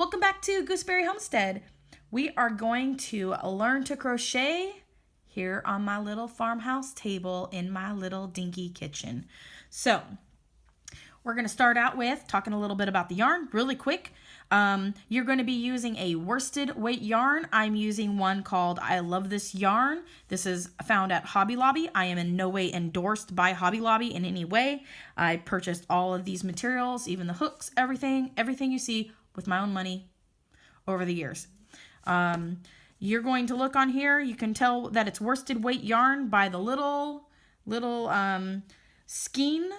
Welcome back to Gooseberry Homestead. We are going to learn to crochet here on my little farmhouse table in my little dinky kitchen. So we're going to start out with talking a little bit about the yarn really quick. You're going to be using a worsted weight yarn. I'm using one called I Love This Yarn. This is found at Hobby Lobby. I am in no way endorsed by Hobby Lobby in any way. I purchased all of these materials, even the hooks, everything you see with my own money over the years. You're going to look on here. You can tell that it's worsted weight yarn by the little skein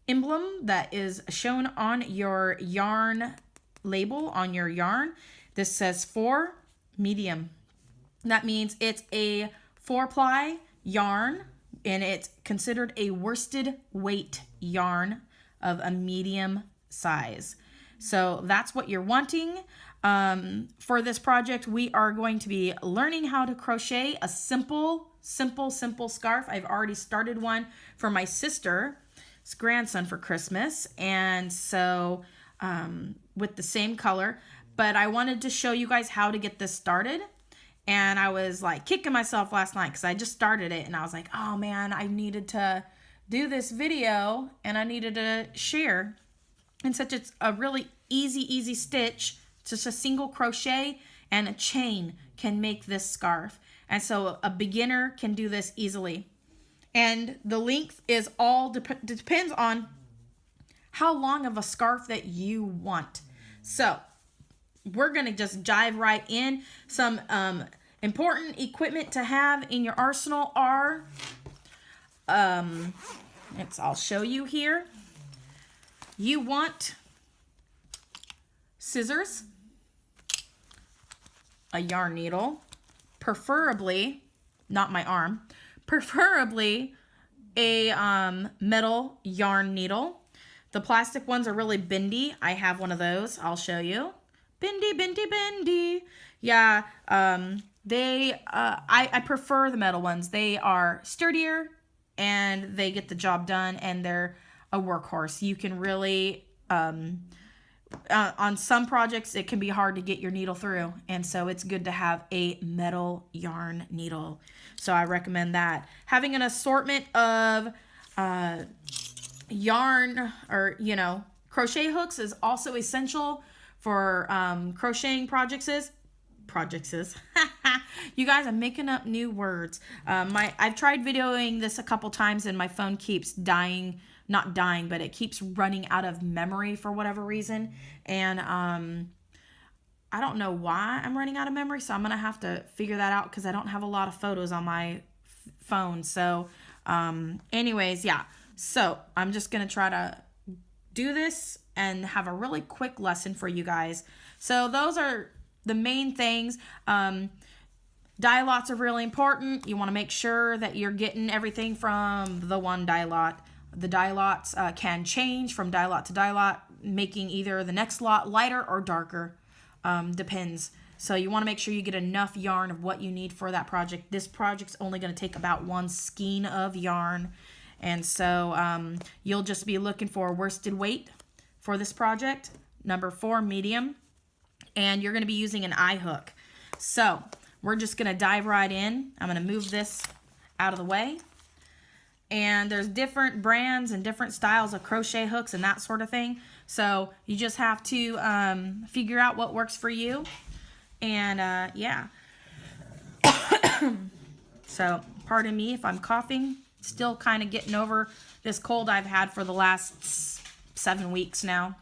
emblem that is shown on your yarn label on your yarn. This says 4 medium. That means it's a 4-ply yarn and it's considered a worsted weight yarn of a medium size. So that's what you're wanting. For this project, we are going to be learning how to crochet a simple scarf. I've already started one for my sister's grandson for Christmas. And so with the same color, but I wanted to show you guys how to get this started. And I was like kicking myself last night because I just started it and I was like, oh man, I needed to do this video and I needed to share. And such it's a really easy stitch, just a single crochet and a chain can make this scarf. And so a beginner can do this easily. And the length is all depends on how long of a scarf that you want. So we're going to just dive right in. Some important equipment to have in your arsenal are, I'll show you here. You want scissors, a yarn needle, preferably, not my arm, preferably a metal yarn needle. The plastic ones are really bendy. I have one of those. I'll show you. Bendy. Yeah, I prefer the metal ones. They are sturdier and they get the job done and they're a workhorse. You can really, on some projects, it can be hard to get your needle through. And so it's good to have a metal yarn needle. So I recommend that. Having an assortment of yarn or, crochet hooks is also essential for crocheting projects. You guys, I'm making up new words. I've tried videoing this a couple times and my phone keeps not dying, but it keeps running out of memory for whatever reason. And I don't know why I'm running out of memory, so I'm going to have to figure that out because I don't have a lot of photos on my phone. So anyways, yeah. So I'm just going to try to do this and have a really quick lesson for you guys. So those are the main things. Die lots are really important. You want to make sure that you're getting everything from the one die lot. The die lots can change from die lot to die lot, making either the next lot lighter or darker. Depends. So you want to make sure you get enough yarn of what you need for that project. This project's only going to take about 1 skein of yarn. And so you'll just be looking for worsted weight for this project, number 4 medium. And you're going to be using an eye hook. So we're just going to dive right in. I'm going to move this out of the way. And there's different brands and different styles of crochet hooks and that sort of thing. So you just have to figure out what works for you. And yeah. So pardon me if I'm coughing. Still kind of getting over this cold I've had for the last 7 weeks now.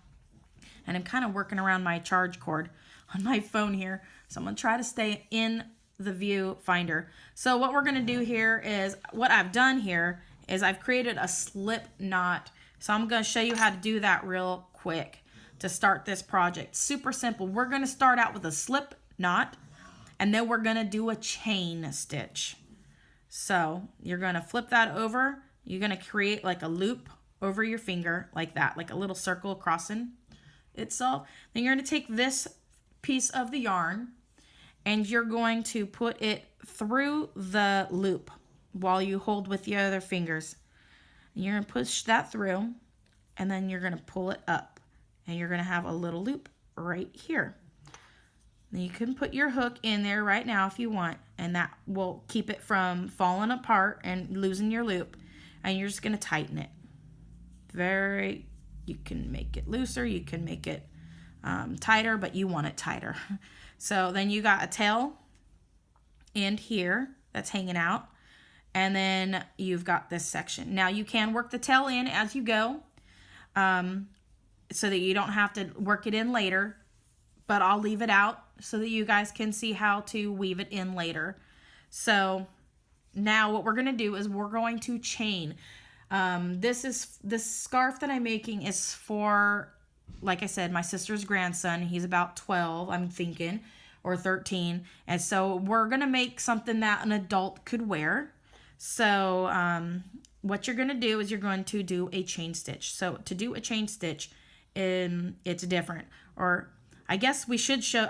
And I'm kind of working around my charge cord on my phone here. So I'm going to try to stay in the viewfinder. So what we're going to do here is, what I've done here is I've created a slip knot. So I'm going to show you how to do that real quick to start this project. Super simple. We're going to start out with a slip knot and then we're going to do a chain stitch. So you're going to flip that over. You're going to create like a loop over your finger like that, like a little circle crossing itself. Then you're going to take this piece of the yarn and you're going to put it through the loop while you hold with the other fingers. You're going to push that through and then you're going to pull it up and you're going to have a little loop right here. You can put your hook in there right now if you want, and that will keep it from falling apart and losing your loop. And you're just going to tighten it. You can make it looser, you can make it tighter, but you want it tighter. So then you got a tail end here that's hanging out, and then you've got this section. Now you can work the tail in as you go, so that you don't have to work it in later, but I'll leave it out so that you guys can see how to weave it in later. So now what we're going to do is we're going to chain. This scarf that I'm making is for, like I said, my sister's grandson. He's about 12, I'm thinking, or 13. And so we're going to make something that an adult could wear. So what you're going to do is you're going to do a chain stitch. So to do a chain stitch, it's different. Or I guess I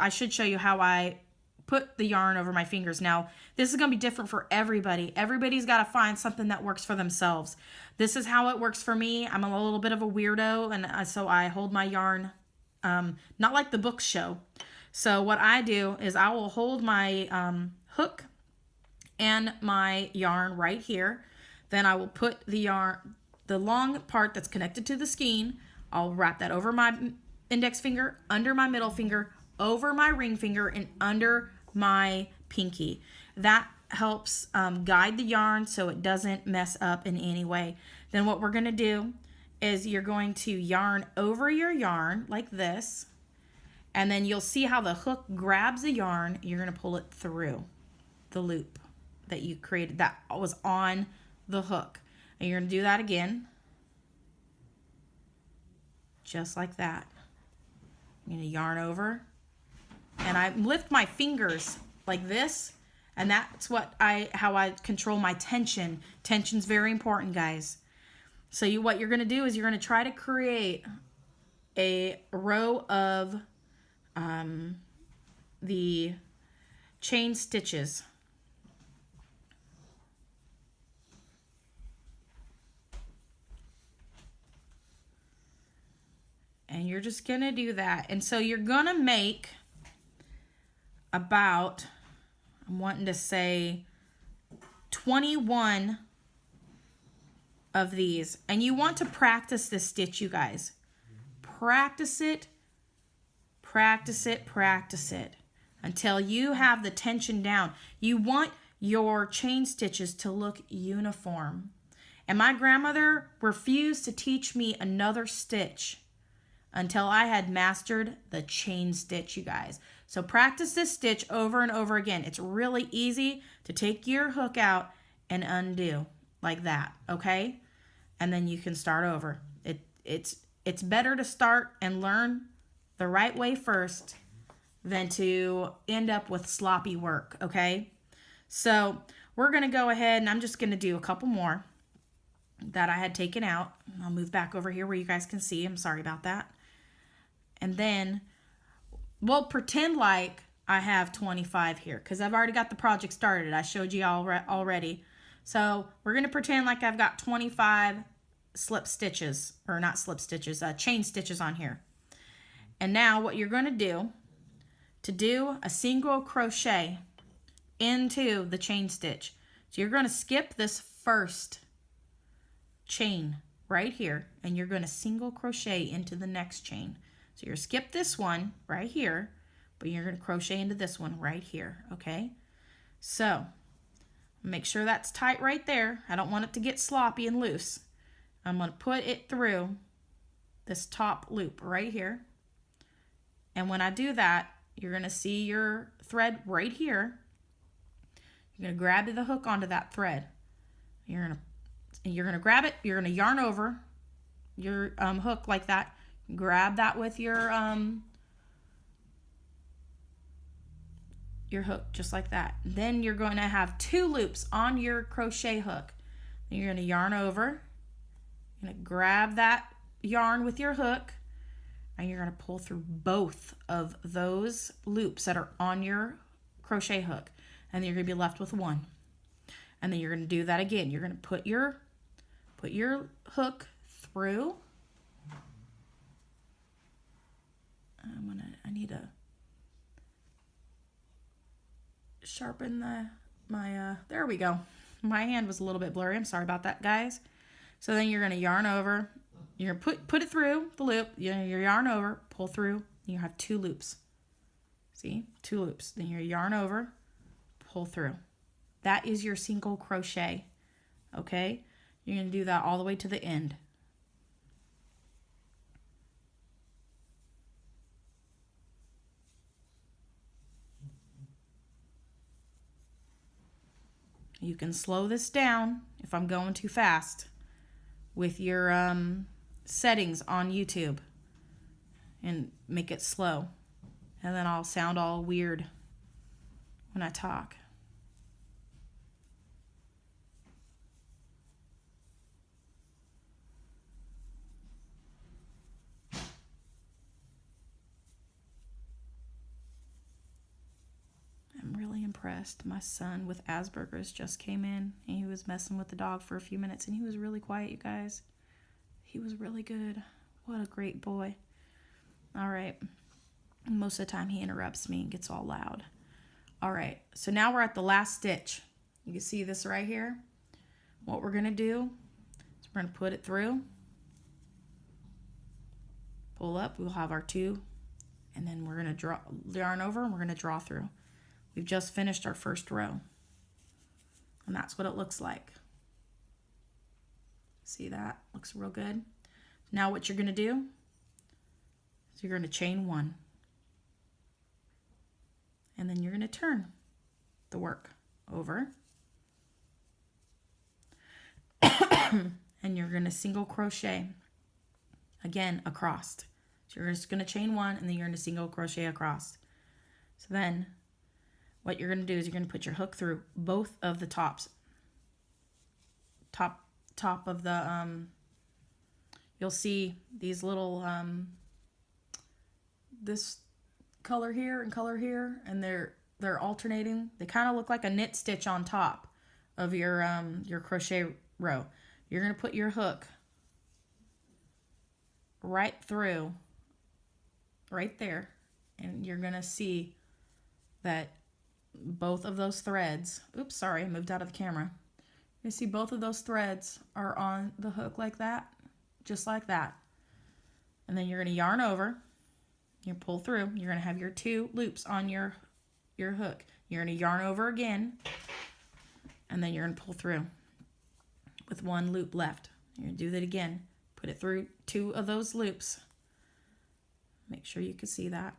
should show you how I put the yarn over my fingers. Now, this is going to be different for everybody. Everybody's got to find something that works for themselves. This is how it works for me. I'm a little bit of a weirdo, and so I hold my yarn, not like the books show. So what I do is I will hold my hook and my yarn right here. Then I will put the long part that's connected to the skein, I'll wrap that over my index finger, under my middle finger, over my ring finger, and under my pinky. That helps guide the yarn so it doesn't mess up in any way. Then what we're going to do is you're going to yarn over your yarn like this, and then you'll see how the hook grabs the yarn. You're going to pull it through the loop that you created that was on the hook. And you're going to do that again, just like that. I'm going to yarn over, and I lift my fingers like this, and that's how I control my tension. Tension's very important, guys. So what you're going to do is you're going to try to create a row of the chain stitches. And you're just going to do that. And so you're going to make about, I'm wanting to say 21 of these. And you want to practice this stitch, you guys. Practice it, practice it, practice it until you have the tension down. You want your chain stitches to look uniform. And my grandmother refused to teach me another stitch until I had mastered the chain stitch, you guys. So practice this stitch over and over again. It's really easy to take your hook out and undo like that, okay? And then you can start over. It's better to start and learn the right way first than to end up with sloppy work, okay? So we're going to go ahead, and I'm just going to do a couple more that I had taken out. I'll move back over here where you guys can see. I'm sorry about that. And then we'll pretend like I have 25 here because I've already got the project started. I showed you all already. So we're going to pretend like I've got 25 slip stitches, or not slip stitches, chain stitches on here. And now what you're going to do a single crochet into the chain stitch. So you're going to skip this first chain right here, and you're going to single crochet into the next chain. So you're skip this one right here, but you're going to crochet into this one right here, okay? So make sure that's tight right there. I don't want it to get sloppy and loose. I'm going to put it through this top loop right here. And when I do that, you're going to see your thread right here. You're going to grab the hook onto that thread. You're going to grab it. You're going to yarn over your hook like that. Grab that with your hook just like that. Then you're going to have 2 loops on your crochet hook. Then you're going to yarn over. You're going to grab that yarn with your hook, and you're going to pull through both of those loops that are on your crochet hook, and then you're going to be left with one. And then you're going to do that again. You're going to put your hook through. sharpen there we go. My hand was a little bit blurry. I'm sorry about that, guys. So then you're going to yarn over. You're going to put it through the loop. Your yarn over, pull through. You have 2 loops. See? 2 loops. Then you yarn over, pull through. That is your single crochet. Okay? You're going to do that all the way to the end. You can slow this down if I'm going too fast with your settings on YouTube and make it slow. And then I'll sound all weird when I talk. I'm really impressed. My son with Asperger's just came in and he was messing with the dog for a few minutes and he was really quiet, you guys. He was really good. What a great boy. All right. Most of the time he interrupts me and gets all loud. All right. So now we're at the last stitch. You can see this right here. What we're going to do is we're going to put it through. Pull up. We'll have our 2. And then we're going to yarn over and we're going to draw through. We've just finished our first row. And that's what it looks like. See that? Looks real good. Now what you're going to do is you're going to chain 1. And then you're going to turn the work over. And you're going to single crochet again across. So you're just going to chain 1 and then you're going to single crochet across. So then what you're going to do is you're going to put your hook through both of the top of the you'll see these little this color here and color here, and they're alternating. They kind of look like a knit stitch on top of your crochet row. You're going to put your hook right through right there, and you're going to see that both of those threads, oops, sorry, I moved out of the camera. You see both of those threads are on the hook like that, just like that. And then you're going to yarn over, you pull through, you're going to have your 2 loops on your hook. You're going to yarn over again, and then you're going to pull through with 1 loop left. You're going to do that again. Put it through 2 of those loops. Make sure you can see that.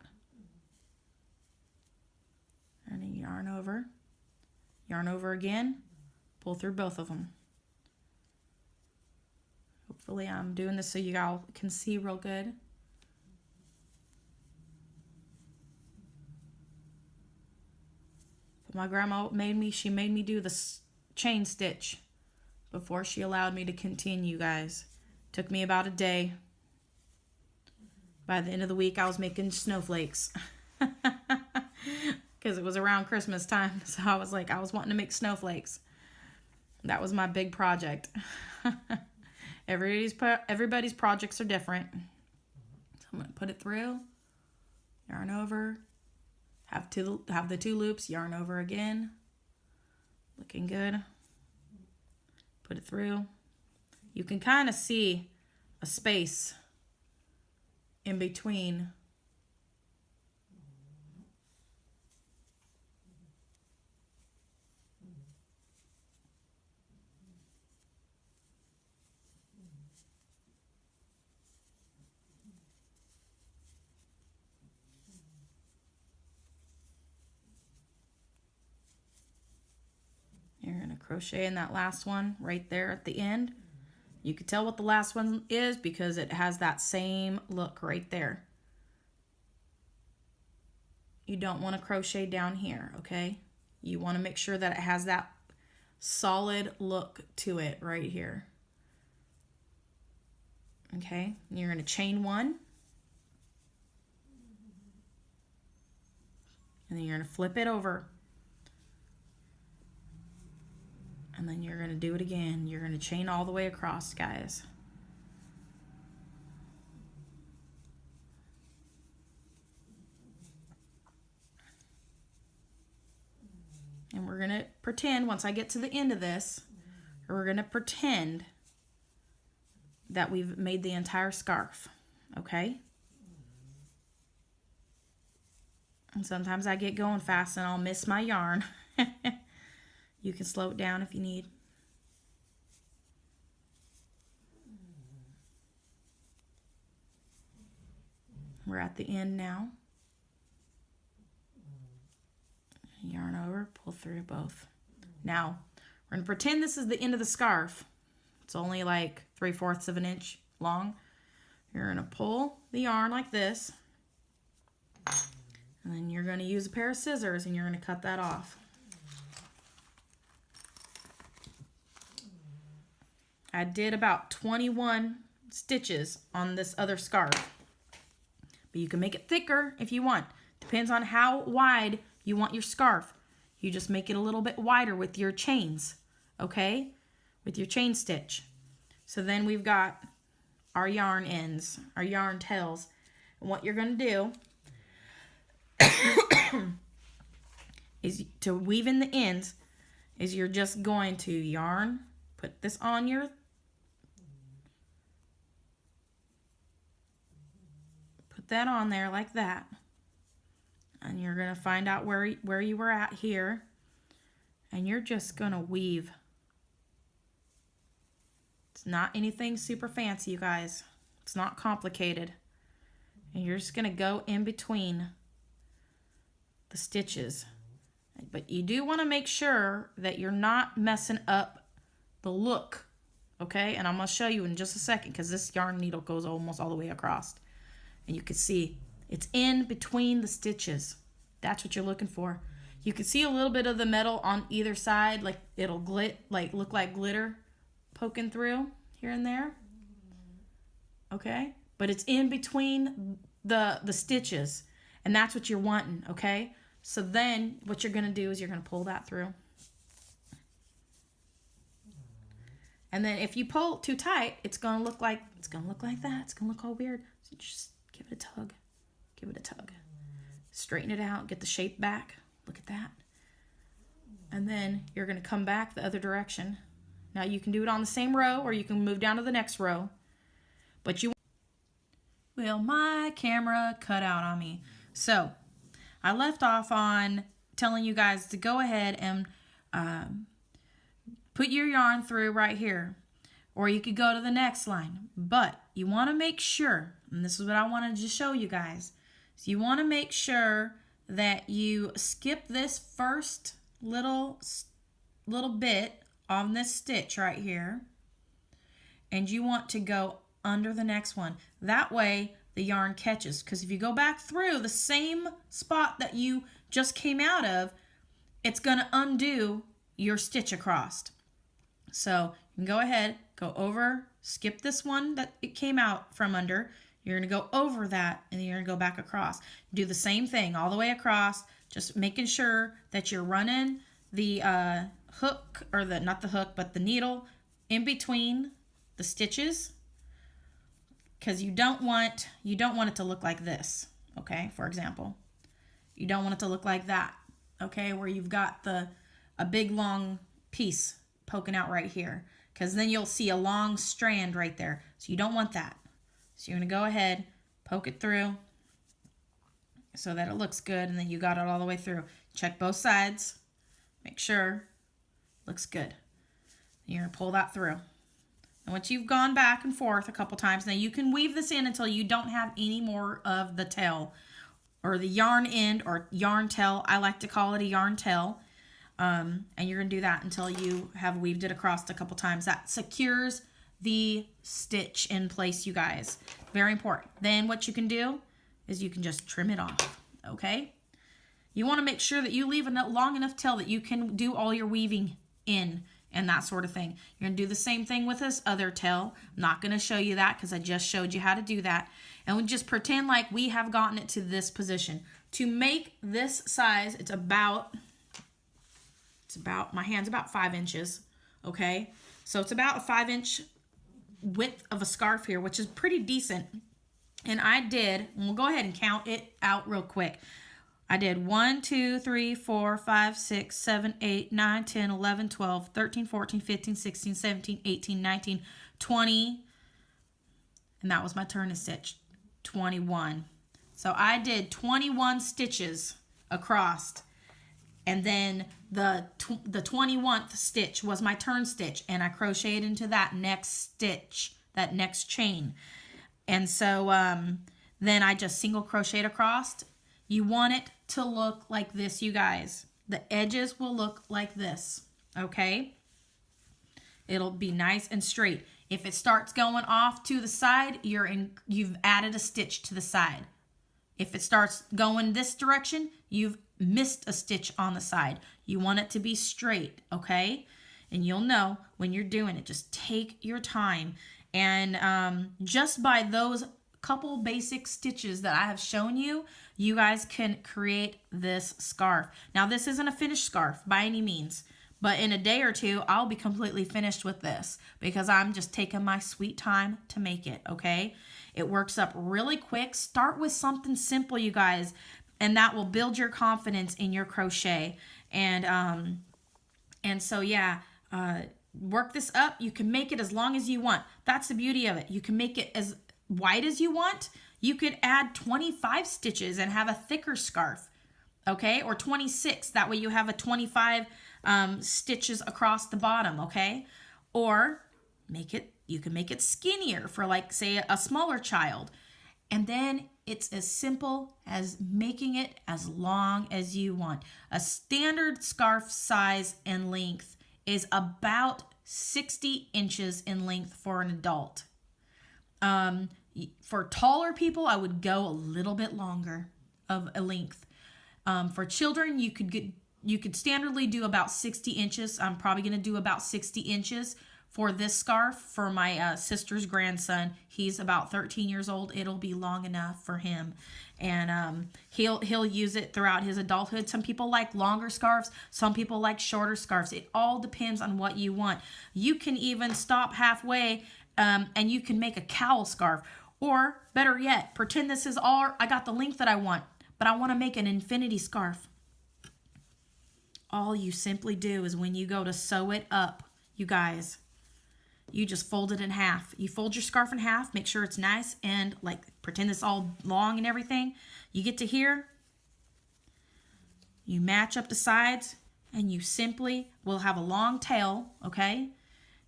And then yarn over again, pull through both of them. Hopefully I'm doing this so you all can see real good. But my grandma made me do the chain stitch before she allowed me to continue, guys. Took me about a day. By the end of the week I was making snowflakes. Because it was around Christmas time, so I was wanting to make snowflakes. That was my big project. Everybody's projects are different. So I'm going to put it through, yarn over, have the 2 loops, yarn over again. Looking good. Put it through. You can kind of see a space in between. You're going to crochet in that last one right there at the end. You can tell what the last one is because it has that same look right there. You don't want to crochet down here, okay? You want to make sure that it has that solid look to it right here. Okay, and you're going to chain 1. And then you're going to flip it over. And then you're going to do it again. You're going to chain all the way across, guys. going to pretend, once I get to the end of this, we're going to pretend that we've made the entire scarf, okay? And sometimes I get going fast and I'll miss my yarn. You can slow it down if you need. We're at the end now. Yarn over, pull through both. Now, we're going to pretend this is the end of the scarf. It's only like 3/4 of an inch long. You're going to pull the yarn like this. And then you're going to use a pair of scissors and you're going to cut that off. I did about 21 stitches on this other scarf. But you can make it thicker if you want. Depends on how wide you want your scarf. You just make it a little bit wider with your chains, okay? With your chain stitch. So then we've got our yarn ends, our yarn tails. And what you're going to do is to weave in the ends is you're just going to yarn, put this on your that on there like that, and you're going to find out where you were at here, and you're just going to weave. It's not anything super fancy, you guys. It's not complicated. And you're just going to go in between the stitches, but you do want to make sure that you're not messing up the look, okay? And I'm going to show you in just a second, because this yarn needle goes almost all the way across. And you can see it's in between the stitches. That's what you're looking for. You can see a little bit of the metal on either side, like it'll look like glitter poking through here and there. Okay? But it's in between the stitches, and that's what you're wanting, okay? So then what you're going to do is you're going to pull that through. And then if you pull too tight, it's going to look like that. It's going to look all weird. So just give it a tug. Give it a tug. Straighten it out. Get the shape back. Look at that. And then you're going to come back the other direction. Now you can do it on the same row, or you can move down to the next row. But well, my camera cut out on me. So I left off on telling you guys to go ahead and put your yarn through right here. Or you could go to the next line. But you want to make sure, and this is what I wanted to show you guys. So you want to make sure that you skip this first little bit on this stitch right here. And you want to go under the next one. That way the yarn catches. Because if you go back through the same spot that you just came out of, it's going to undo your stitch across. So you can go ahead, go over, skip this one that it came out from under. You're going to go over that, and then you're going to go back across. Do the same thing all the way across, just making sure that you're running the hook, or not the hook, but the needle in between the stitches, because you don't want it to look like this, okay? For example, you don't want it to look like that, okay, where you've got a big long piece poking out right here, because then you'll see a long strand right there. So you don't want that. So you're going to go ahead, poke it through so that it looks good, and then you got it all the way through. Check both sides. Make sure it looks good. You're going to pull that through. And once you've gone back and forth a couple times, now you can weave this in until you don't have any more of the tail, or the yarn end, or yarn tail. I like to call it a yarn tail. And you're going to do that until you have weaved it across a couple times. That secures the stitch in place, you guys. Very important. Then what you can do is you can just trim it off, okay? You want to make sure that you leave a long enough tail that you can do all your weaving in and that sort of thing. You're going to do the same thing with this other tail. I'm not going to show you that because I just showed you how to do that. And we just pretend like we have gotten it to this position. To make this size, it's about, my hand's about 5 inches, okay? So it's about a 5-inch width of a scarf here, which is pretty decent. And I did, and we'll go ahead and count it out real quick. I did 1, 2, 3, 4, 5, 6, 7, 8, 9, 10, 11, 12, 13, 14, 15, 16, 17, 18, 19, 20. And that was my turn stitch, 21. So I did 21 stitches across. And then the 21st stitch was my turn stitch. And I crocheted into that next stitch, that next chain. And so then I just single crocheted across. You want it to look like this, you guys. The edges will look like this, okay? It'll be nice and straight. If it starts going off to the side, you've added a stitch to the side. If it starts going this direction, you've missed a stitch on the side. You want it to be straight, okay? And you'll know when you're doing it. Just take your time. And just by those couple basic stitches that I have shown you, you guys can create this scarf. Now, this isn't a finished scarf by any means, but in a day or two, I'll be completely finished with this because I'm just taking my sweet time to make it, okay? It works up really quick. Start with something simple, you guys, and that will build your confidence in your crochet. And so, yeah, work this up. You can make it as long as you want. That's the beauty of it. You can make it as wide as you want. You could add 25 stitches and have a thicker scarf, okay? Or 26. That way you have a 25 stitches across the bottom, okay? Or you can make it skinnier for, like, say, a smaller child. And then it's as simple as making it as long as you want. A standard scarf size and length is about 60 inches in length for an adult. For taller people, I would go a little bit longer of a length. For children, you could standardly do about 60 inches. I'm probably going to do about 60 inches for this scarf for my sister's grandson. He's about 13 years old. It'll be long enough for him. And he'll use it throughout his adulthood. Some people like longer scarves. Some people like shorter scarves. It all depends on what you want. You can even stop halfway and you can make a cowl scarf. Or better yet, pretend this is all, I got the length that I want, but I want to make an infinity scarf. All you simply do is when you go to sew it up, you guys, you just fold it in half. You fold your scarf in half, make sure it's nice, and like pretend it's all long and everything. You get to here, you match up the sides, and you simply will have a long tail, okay?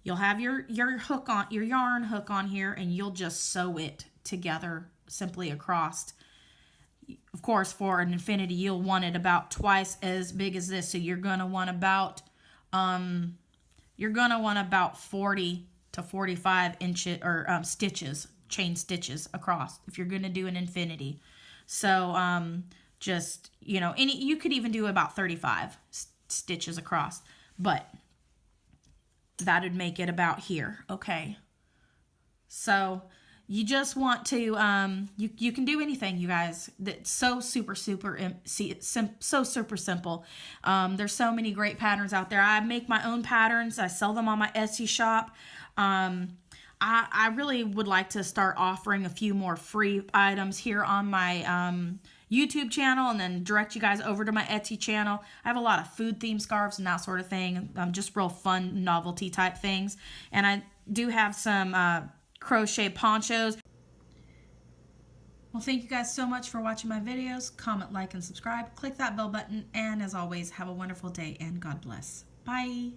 You'll have your hook on, your yarn hook on here, and you'll just sew it together simply across. Of course, for an infinity, you'll want it about twice as big as this. So you're gonna want about 40 to 45 inches or stitches, chain stitches across if you're gonna do an infinity. So just, you know, you could even do about 35 stitches across, but that would make it about here, okay? So you just want to, you can do anything, you guys. That's so super simple. There's so many great patterns out there. I make my own patterns. I sell them on my Etsy shop. I really would like to start offering a few more free items here on my YouTube channel and then direct you guys over to my Etsy channel. I have a lot of food themed scarves and that sort of thing. Just real fun novelty type things. And I do have some crochet ponchos. Well, thank you guys so much for watching my videos. Comment, like, and subscribe. Click that bell button. And as always, have a wonderful day and God bless. Bye.